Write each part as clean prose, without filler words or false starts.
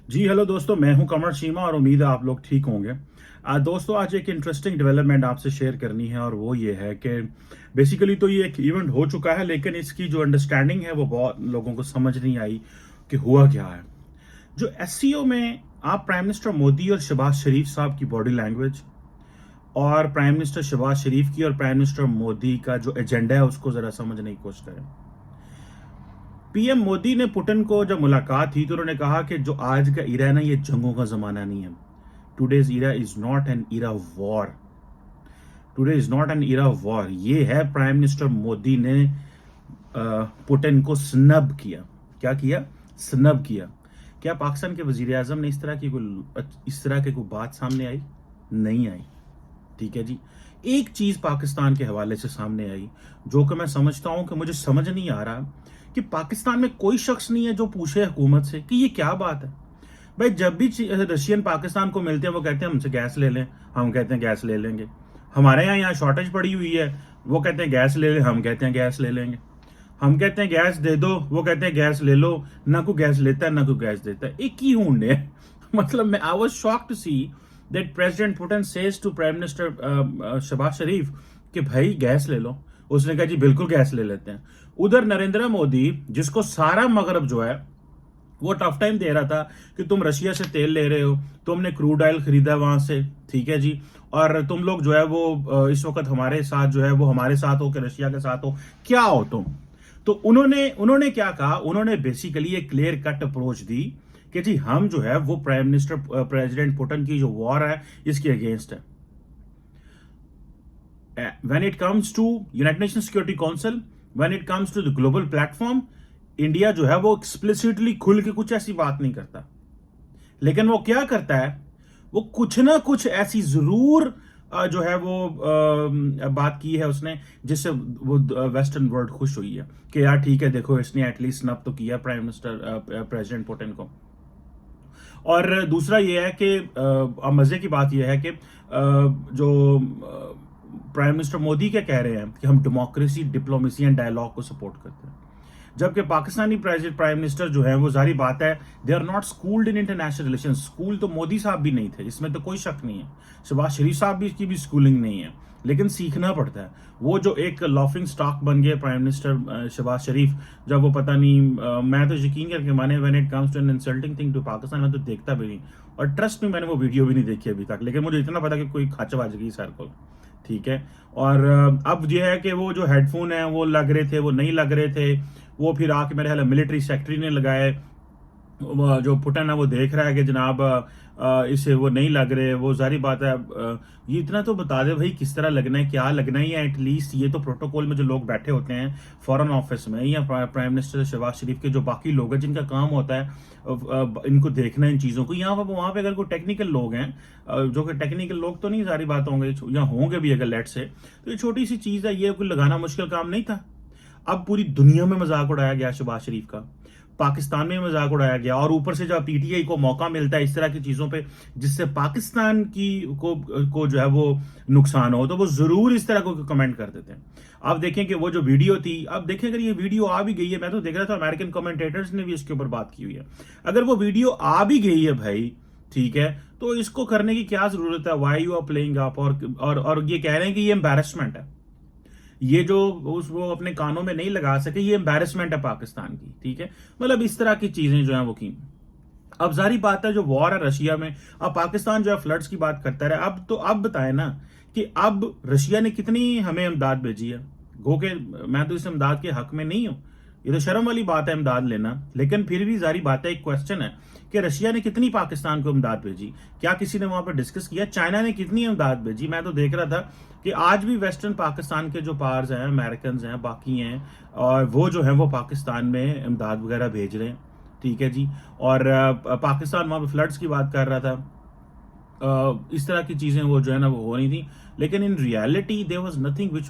जी hello दोस्तों, मैं हूं कमर शीमा और उम्मीद है आप लोग ठीक होंगे। दोस्तों, आज एक इंटरेस्टिंग डेवलपमेंट आपसे शेयर करनी है और वो ये है कि बेसिकली तो ये एक इवेंट हो चुका है, लेकिन इसकी जो अंडरस्टैंडिंग है वो बहुत लोगों को समझ नहीं आई कि हुआ क्या है। जो एससीओ में आप प्राइम मिनिस्टर मोदी और शहबाज शरीफ साहब की बॉडी लैंग्वेज और प्राइम मिनिस्टर शहबाज शरीफ की और प्राइम मिनिस्टर मोदी का जो एजेंडा है उसको जरा समझने की कोशिश करें। पीएम मोदी ने पुतिन को जब मुलाकात थी तो उन्होंने कहा कि जो आज का इरा है ना, ये जंगों का जमाना नहीं है। Today's era is not an era of war. Today is not an era of war. ये है प्राइम मिनिस्टर मोदी ने पुतिन को स्नब किया। क्या किया? स्नब किया। क्या पाकिस्तान के वजीर आजम ने इस तरह की कोई बात सामने आई? नहीं आई। ठीक है जी। एक चीज पाकिस्तान के हवाले से सामने आई जो कि मैं समझता हूं कि मुझे समझ नहीं आ रहा कि पाकिस्तान में कोई शख्स नहीं है जो पूछे हुकूमत से कि ये क्या बात है। भाई, जब भी रशियन पाकिस्तान को मिलते हैं वो कहते हैं हमसे गैस ले लें, हम कहते हैं गैस ले लेंगे। हमारे यहाँ शॉर्टेज पड़ी हुई है, वो कहते हैं गैस ले लें, हम कहते हैं गैस ले लेंगे। हम कहते हैं गैस दे दो, वो कहते हैं गैस ले लो। ना कोई गैस लेता है ना कोई गैस देता है। एक ही हुंडे है। मतलब मैं I was shocked to see that president Putin says to prime minister Shehbaz Sharif कि भाई गैस ले लो। उसने कहा जी बिल्कुल गैस ले लेते हैं। उधर नरेंद्र मोदी, जिसको सारा मगरब जो है वो टफ टाइम दे रहा था कि तुम रशिया से तेल ले रहे हो, तुमने क्रूड ऑयल खरीदा वहां से, ठीक है जी, और तुम लोग जो है वो इस वक्त हमारे साथ जो है वो हमारे साथ हो कि रशिया के साथ हो, क्या हो तुम। तो उन्होंने क्या कहा? उन्होंने बेसिकली एक क्लियर कट अप्रोच दी कि जी हम जो है वो प्राइम मिनिस्टर प्रेसिडेंट पुतिन की जो वॉर है इसके अगेंस्ट है। When it comes to United Nation Security Council, when it comes to the global platform, India जो है वो एक्सप्लिसिटली खुल के कुछ ऐसी बात नहीं करता। लेकिन वो क्या करता है? वो कुछ ना कुछ ऐसी जरूर जो है वो बात की है उसने जिससे वो वेस्टर्न वर्ल्ड खुश हुई है कि यार ठीक है, देखो इसने एटलीस्ट स्नब तो किया प्राइम मिनिस्टर प्रेसिडेंट पुतिन को। और दूसरा ये है कि मजे की बात यह है कि जो प्राइम मिनिस्टर मोदी क्या कह रहे हैं कि हम डेमोक्रेसी, डिप्लोमेसी एंड डायलॉग को सपोर्ट करते हैं, जबकि पाकिस्तानी प्राइम मिनिस्टर जो है वो जारी बात है they are not schooled in international relation. School तो मोदी साहब भी नहीं थे, इसमें तो कोई शक नहीं है। शहबाज शरीफ साहब भी की भी स्कूलिंग नहीं है, लेकिन सीखना पड़ता है। वो जो एक लॉफिंग स्टॉक बन गए प्राइम मिनिस्टर शहबाज शरीफ, जब वो पता नहीं मैं तो यकीन करके माने when it comes to an insulting thing to Pakistan मैं तो देखता भी नहीं। और ट्रस्ट में मैंने वो वीडियो भी नहीं देखी अभी तक, लेकिन मुझे इतना पता कि कोई खच बाज गई सर को। ठीक है। और अब ये है कि वो जो हेडफोन है वो लग रहे थे, वो नहीं लग रहे थे, वो फिर आके मेरे ख्याल मिलिट्री सेक्रेटरी ने लगाए। जो पुतिन है वो देख रहा है कि जनाब इससे वो नहीं लग रहे। वो जारी बात है, ये इतना तो बता दे भाई किस तरह लगना है, क्या लगना है, या एटलीस्ट ये तो प्रोटोकॉल में जो लोग बैठे होते हैं फॉरेन ऑफिस में या प्राइम मिनिस्टर शहबाज शरीफ के जो बाकी लोग हैं जिनका काम होता है इनको देखना इन चीज़ों को, यहाँ पर वहाँ पे अगर कोई टेक्निकल लोग हैं, जो कि टेक्निकल लोग तो नहीं सारी बात होंगे या होंगे भी अगर लेट से, तो ये छोटी सी चीज़ है, ये कोई लगाना मुश्किल काम नहीं था। अब पूरी दुनिया में मजाक उड़ाया गया शहबाज शरीफ का, पाकिस्तान में मजाक उड़ाया गया, और ऊपर से जब पीटीआई को मौका मिलता है इस तरह की चीजों पे जिससे पाकिस्तान की को जो है वो नुकसान हो, तो वो जरूर इस तरह को कमेंट कर देते हैं। आप देखें कि वो जो वीडियो थी, अब देखें अगर ये वीडियो आ भी गई है, मैं तो देख रहा था अमेरिकन कमेंटेटर्स ने भी इसके ऊपर बात की हुई है, अगर वो वीडियो आ भी गई है भाई, ठीक है, तो इसको करने की क्या जरूरत है? Why you are playing up? और ये कह रहे हैं कि ये एम्बैरेसमेंट है, ये जो वो अपने कानों में नहीं लगा सके, ये एम्बैरेसमेंट है पाकिस्तान की। ठीक है, मतलब इस तरह की चीजें जो है वो की। अब जारी बात है जो वॉर है रशिया में, अब पाकिस्तान जो है फ्लड्स की बात करता रहे। अब बताए ना कि अब रशिया ने कितनी हमें इमदाद भेजी है। गो के मैं तो इस इमदाद के हक में नहीं हूं, ये तो शर्म वाली बात है इमदाद लेना, लेकिन फिर भी जारी बात है, एक क्वेश्चन है कि रशिया ने कितनी पाकिस्तान को इमदाद भेजी, क्या किसी ने वहां पर डिस्कस किया? चाइना ने कितनी इमदाद भेजी? मैं तो देख रहा था कि आज भी वेस्टर्न पाकिस्तान के जो पार्स हैं, अमेरिकन हैं, बाकी हैं, और वो जो है वो पाकिस्तान में इमदाद वगैरह भेज रहे हैं। ठीक है जी। और पाकिस्तान वहां पर फ्लड्स की बात कर रहा था, इस तरह की चीजें वो जो है ना वो हो रही थी, लेकिन in reality there was nothing which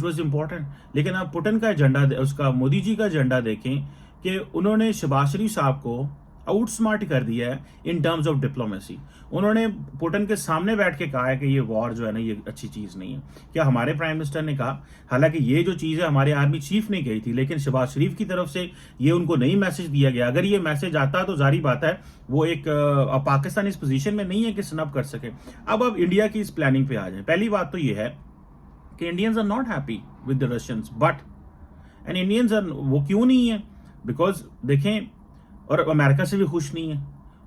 was important. लेकिन आप पुतिन का एजेंडा, उसका मोदी जी का एजेंडा देखें कि उन्होंने शहबाज शरीफ साहब को आउटस्मार्ट कर दिया है इन टर्म्स ऑफ डिप्लोमेसी। उन्होंने पुतिन के सामने बैठ के कहा है कि ये वॉर जो है ना ये अच्छी चीज नहीं है। क्या हमारे प्राइम मिनिस्टर ने कहा, हालांकि ये जो चीज है हमारे आर्मी चीफ ने कही थी, लेकिन शहबाज शरीफ की तरफ से ये उनको नहीं मैसेज दिया गया। अगर ये मैसेज आता तो जारी बात है वो एक पाकिस्तान इस पोजीशन में नहीं है कि स्नब कर सके। अब इंडिया की इस प्लानिंग पे आ जाए। पहली बात तो ये है कि Indians are not happy with the Russians, but and Indians are, वो क्यों नहीं है, बिकॉज देखें, और अमेरिका से भी खुश नहीं है।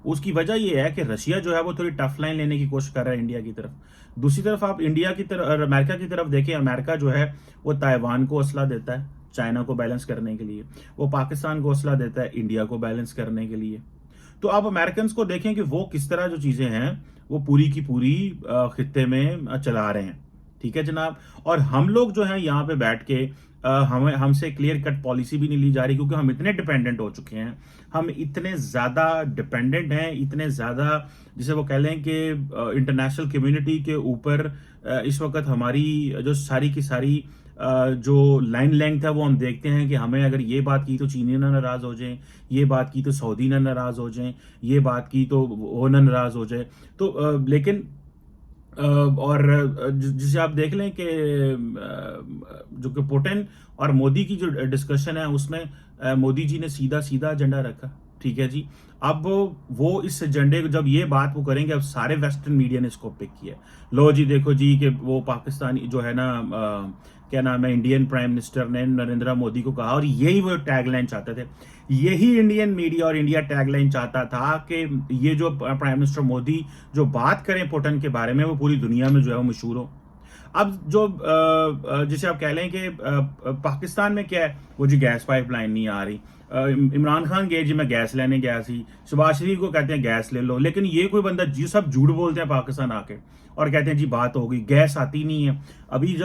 उसकी वजह यह है कि रशिया जो है वो थोड़ी टफ लाइन लेने की कोशिश कर रहा है इंडिया की तरफ। दूसरी तरफ आप इंडिया की तरफ और अमेरिका की तरफ देखें, अमेरिका जो है वो ताइवान को असला देता है चाइना को बैलेंस करने के लिए, वो पाकिस्तान को असला देता है इंडिया को बैलेंस करने के लिए। तो आप अमेरिकन को देखें कि वो किस तरह जो चीजें हैं वो पूरी की पूरी खित्ते में चला रहे हैं। ठीक है जनाब। और हम लोग जो है यहाँ पे बैठ के हमें हमसे क्लियर कट पॉलिसी भी नहीं ली जा रही, क्योंकि हम इतने डिपेंडेंट हो चुके हैं, हम इतने ज्यादा डिपेंडेंट हैं, इतने ज्यादा जिसे वो कह लें कि इंटरनेशनल कम्युनिटी के ऊपर इस वक्त हमारी जो सारी की सारी जो लाइन लेंथ है वो हम देखते हैं कि हमें अगर ये बात की तो चीनी ना नाराज हो जाए, ये बात की तो सऊदी ना नाराज हो जाए, ये बात की तो वो ना नाराज हो जाए। तो लेकिन और जिसे आप देख लें कि जो कि पुतिन और मोदी की जो डिस्कशन है उसमें मोदी जी ने सीधा सीधा एजेंडा रखा। ठीक है जी। अब वो इस एजेंडे को जब ये बात वो करेंगे, अब सारे वेस्टर्न मीडिया ने इसको पिक किया। लो जी देखो जी कि वो पाकिस्तानी जो है ना क्या नाम है, इंडियन प्राइम मिनिस्टर ने नरेंद्र मोदी को कहा, और यही वो टैगलाइन चाहते थे, यही इंडियन मीडिया और इंडिया टैगलाइन चाहता था कि ये जो प्राइम मिनिस्टर मोदी जो बात करें पुतिन के बारे में वो पूरी दुनिया में जो है वो मशहूर हो। अब जो जिसे आप कह लें कि पाकिस्तान में क्या है, वो जी गैस पाइपलाइन नहीं आ रही, इमरान खान गए जी मैं गैस लेने गया सी, शहबाज शरीफ को कहते हैं गैस ले लो, लेकिन ये कोई बंदा जी सब झूठ बोलते हैं पाकिस्तान आके और कहते हैं जी बात हो गई, गैस आती नहीं है। अभी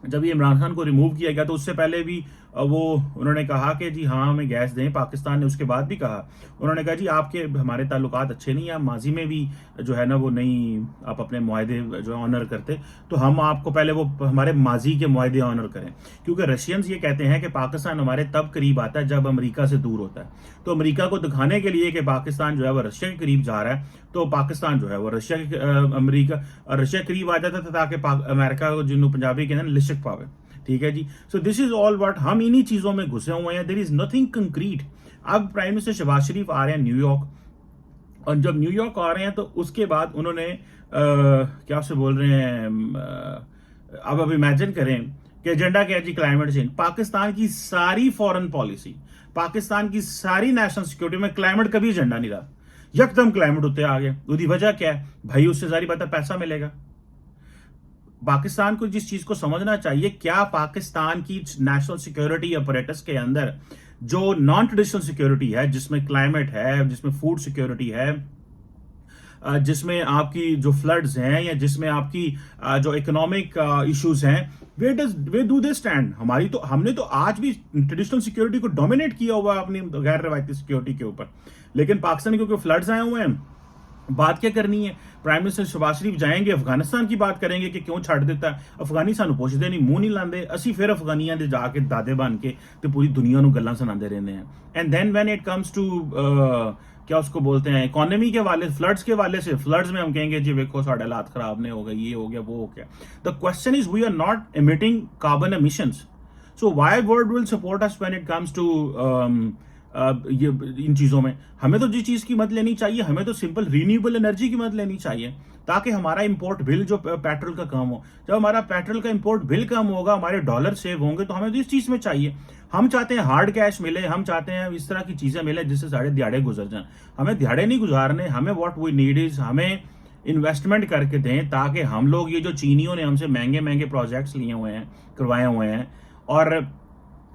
जब ये इमरान खान को रिमूव किया गया तो उससे पहले भी वो उन्होंने कहा कि जी हाँ हमें गैस दें, पाकिस्तान ने उसके बाद भी कहा, उन्होंने कहा जी आपके हमारे ताल्लुकात अच्छे नहीं है, आप माजी में भी जो है ना वो नहीं आप अपने मुआहदे जो है ऑनर करते, तो हम आपको पहले वो हमारे माजी के मुआहदे ऑनर करें। क्योंकि रशियंस ये कहते हैं कि पाकिस्तान हमारे तब करीब आता है जब अमेरिका से दूर होता है। तो अमेरिका को दिखाने के लिए कि पाकिस्तान जो है वो रशिया के करीब जा रहा है, तो पाकिस्तान जो है वो रशिया के करीब आ जाता था ताकि अमेरिका को जिन्होंने पंजाबी के अंदर लिशक पावे। ठीक है जी। So this is all what, हम इन्हीं चीजों में घुसे हुए हैं, देयर इज नथिंग कंक्रीट। अब प्राइम मिनिस्टर शहबाज शरीफ आ रहे हैं न्यूयॉर्क, और जब न्यूयॉर्क आ रहे हैं तो उसके बाद उन्होंने क्या से बोल रहे हैं, अब इमेजिन करें कि एजेंडा क्या है जी, क्लाइमेट चेंज। पाकिस्तान की सारी फॉरेन पॉलिसी, पाकिस्तान की सारी नेशनल सिक्योरिटी में क्लाइमेट कभी एजेंडा नहीं रहा, यकदम क्लाइमेट होते आ गए। उसकी वजह क्या है भाई, उससे सारी बात है पैसा मिलेगा। पाकिस्तान को जिस चीज को समझना चाहिए, क्या पाकिस्तान की नेशनल सिक्योरिटी अपरेटस के अंदर जो नॉन ट्रेडिशनल सिक्योरिटी है, जिसमें क्लाइमेट है, जिसमें फूड सिक्योरिटी है, जिसमें आपकी जो फ्लड्स हैं, या जिसमें आपकी जो इकोनॉमिक इश्यूज हैं, वे डू दे स्टैंड। हमने तो आज भी ट्रेडिशनल सिक्योरिटी को डोमिनेट किया हुआ है अपनी गैर रवायती सिक्योरिटी के ऊपर, लेकिन पाकिस्तान क्योंकि फ्लड्स आए हुए हैं, बात क्या करनी है। प्राइम मिनिस्टर शहबाज शरीफ जाएंगे अफगानिस्तान की बात करेंगे कि क्यों छड़ देता है अफगानी, सानू पुछदे नहीं, मुंह नहीं लाते, असी फिर अफगानियां दे जाके दादे बन के ते पूरी दुनिया नू गल्लां सुनाते रहते हैं। And then when it comes to क्या उसको बोलते हैं, इकोनॉमी के वाले, फ्लड्स के वाले से, फ्लड्स में हम कहेंगे जी देखो साढ़े हालात खराब नहीं हो गए, ये हो गया वो हो गया। The question is we are not emitting carbon emissions, so why world will support us when it comes to ये इन चीजों में। हमें तो जिस चीज की मदद लेनी चाहिए, हमें तो सिंपल रीन्यूएबल एनर्जी की मदद लेनी चाहिए, ताकि हमारा इंपोर्ट बिल जो पेट्रोल का कम हो। जब हमारा पेट्रोल का इंपोर्ट बिल कम होगा, हमारे डॉलर सेव होंगे, तो हमें तो इस चीज में चाहिए। हम चाहते हैं हार्ड कैश मिले, हम चाहते हैं इस तरह की चीजें मिले जिससे साढ़े दिहाड़े गुजर जाए। हमें दिहाड़े नहीं गुजारने, हमें व्हाट वी नीड इज हमें इन्वेस्टमेंट करके दें, ताकि हम लोग ये जो चीनियों ने हमसे महंगे महंगे प्रोजेक्ट्स लिए हुए हैं, करवाए हुए हैं, और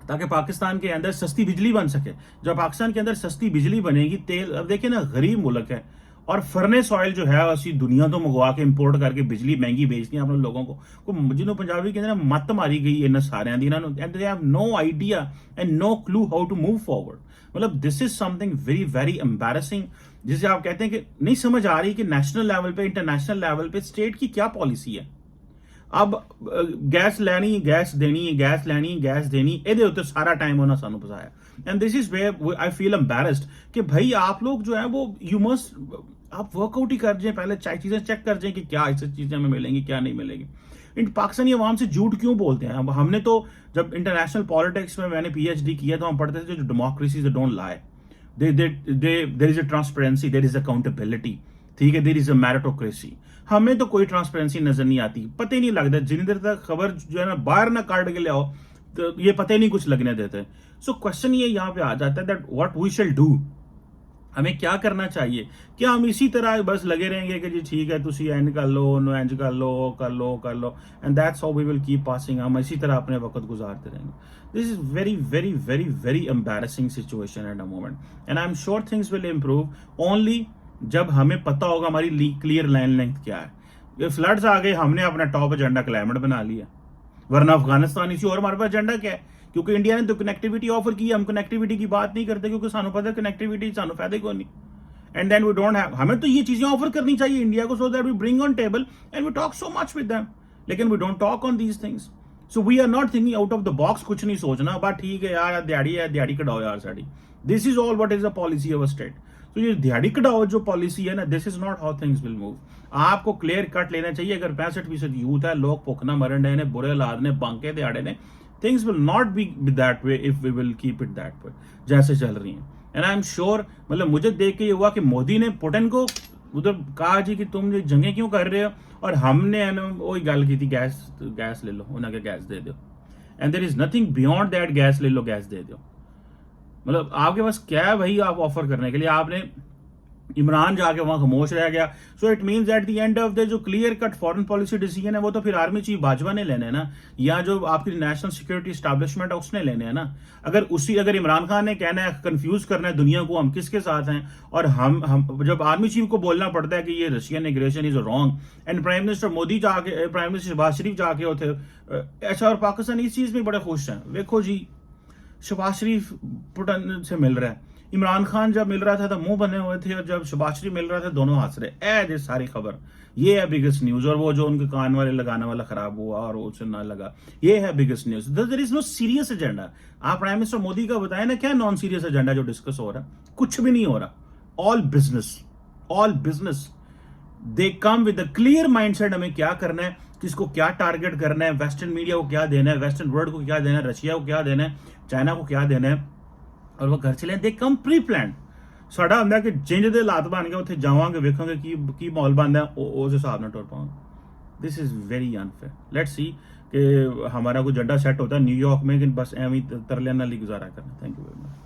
ताकि पाकिस्तान के अंदर सस्ती बिजली बन सके। जब पाकिस्तान के अंदर सस्ती बिजली बनेगी, तेल, अब देखिए ना गरीब मुल्क है, और फर्नेस ऑयल जो है ऐसी दुनिया तो मंगवा के इंपोर्ट करके बिजली महंगी बेचती है अपने लोगों को जिन्होंने पंजाबी के अंदर मत मारी गई है सारे दी, and they have no idea and no clue how to move forward. मतलब this is something very very embarrassing, जिसे आप कहते हैं कि नहीं समझ आ रही कि नेशनल लेवल पे, इंटरनेशनल लेवल पे स्टेट की क्या पॉलिसी है। अब गैस लैनी, गैस देनी, गैस लैनी, गैस देनी, ਇਹਦੇ ਉੱਤੇ सारा टाइम उन्होंने सानू फसाया। And this is where I feel embarrassed कि भाई आप लोग जो है वो यू मस्ट आप वर्कआउट ही कर जाए, पहले चीजें चेक कर जाए कि क्या ऐसी चीजें हमें मिलेंगी क्या नहीं मिलेंगी। इन पाकिस्तानी अवाम से झूठ क्यों बोलते हैं? हमने तो जब इंटरनेशनल पॉलिटिक्स में मैंने पीएचडी किया तो हम पढ़ते थे जो democracy they don't lie, there is a transparency, there is accountability, ठीक है, देयर इज अ मेरिटोक्रेसी। हमें तो कोई ट्रांसपेरेंसी नजर नहीं आती, पता ही नहीं लगता, जितनी देर तक खबर जो है ना बाहर ना काट के ले आओ तो ये पता ही नहीं कुछ लगने देते। सो क्वेश्चन ये यहाँ पे आ जाता है that what we shall do, हमें क्या करना चाहिए? क्या हम इसी तरह बस लगे रहेंगे कि जी ठीक है तुसी एंड कर लो, नो एंड कर लो and that's how we will keep passing, हम इसी तरह अपने वक्त गुजारते रहेंगे? This is very very very very embarrassing situation at a moment and I am sure things will improve only जब हमें पता होगा हमारी क्लियर लाइन लेंथ क्या है। ये फ्लड्स आ गए, हमने अपना टॉप एजेंडा क्लाइमेट बना लिया, वरना अफगानिस्तान इसी और हमारे पास एजेंडा क्या है? क्योंकि इंडिया ने तो कनेक्टिविटी ऑफर की, हम कनेक्टिविटी की बात नहीं करते क्योंकि सानू पता है कनेक्टिविटी सानू फायदे को नहीं। And then we don't have, हमें तो ये चीजें ऑफर करनी चाहिए इंडिया को so that we bring on table and we talk so much with them, लेकिन we don't talk on these things. So we are not thinking out of the box, कुछ नहीं सोचना, बट ठीक है यार दिहाड़ी है, दिहाड़ी कटाओ यार sari. This is all what is the policy of a state. तो ये दिहाड़ी कटाओ जो पॉलिसी है ना, this is not how things will move. आपको क्लियर कट लेना चाहिए, अगर 65% यूथ है, लोग भुख ना मरन डे ने, बुरे हालात ने, बांके दिहाड़े ने, things will not be that way if we will keep it that way जैसे चल रही हैं। एंड आई एम श्योर, मतलब मुझे देख के ये हुआ कि मोदी ने पुतिन को उधर कहा जी कि तुम ये जंगें क्यों कर रहे हो, और हमने वही गल की थी गैस ले लो, उन्हें गैस दे दो, and there is nothing beyond that, gas ले लो गैस दे दो। मतलब आपके पास क्या है भाई आप ऑफर करने के लिए? आपने इमरान जाके वहां खामोश रह गया। So it means at the end of the जो clear cut foreign policy decision है वो तो फिर आर्मी चीफ बाजवा ने लेने हैं ना, या जो आपकी नेशनल सिक्योरिटी एस्टैब्लिशमेंट है उसने लेने हैं ना। अगर इमरान खान ने कहना है, कंफ्यूज करना है दुनिया को हम किसके साथ हैं, और हम जब आर्मी चीफ को बोलना पड़ता है कि ये Russian aggression is wrong, and prime minister Modi जाके, प्राइम मिनिस्टर शहबाज शरीफ जाके होते ऐसा, और पाकिस्तान इस चीज में बड़े खुश हैं। देखो जी शहबाज शरीफ पुतिन से मिल रहा है, इमरान खान जब मिल रहा था तो मुंह बने हुए थे, और जब शहबाज शरीफ मिल रहा था दोनों हंस रहे। सारी खबर ये है बिगेस्ट न्यूज, और वो जो उनके कान वाले लगाने वाला खराब हुआ और उसे ना लगा, ये है biggest news. There is no serious agenda. आप प्राइम मिनिस्टर मोदी का बताएं ना, क्या नॉन सीरियस एजेंडा जो डिस्कस हो रहा है? कुछ भी नहीं हो रहा। All business they come with the clear mindset, हमें क्या करना है, किसको क्या टारगेट करना है, वेस्टर्न मीडिया को क्या देना है, वेस्टर्न वर्ल्ड को क्या देना है, रशिया को क्या देना है, चाइना को क्या देना है, और वो घर चले। दे कम प्री प्लान। साडा हुंदा कि जिंज दे हालात बन गए उत्थे जावांगे, वेखांगे की माहौल बनदा है, उस हिसाब नाल टुर पावांगे। This is very unfair. Let's see कि हमारा कोई एजेंडा सेट होता है न्यूयॉर्क में कि बस एवं तरले नाल ही गुजारा करना। Thank you very much.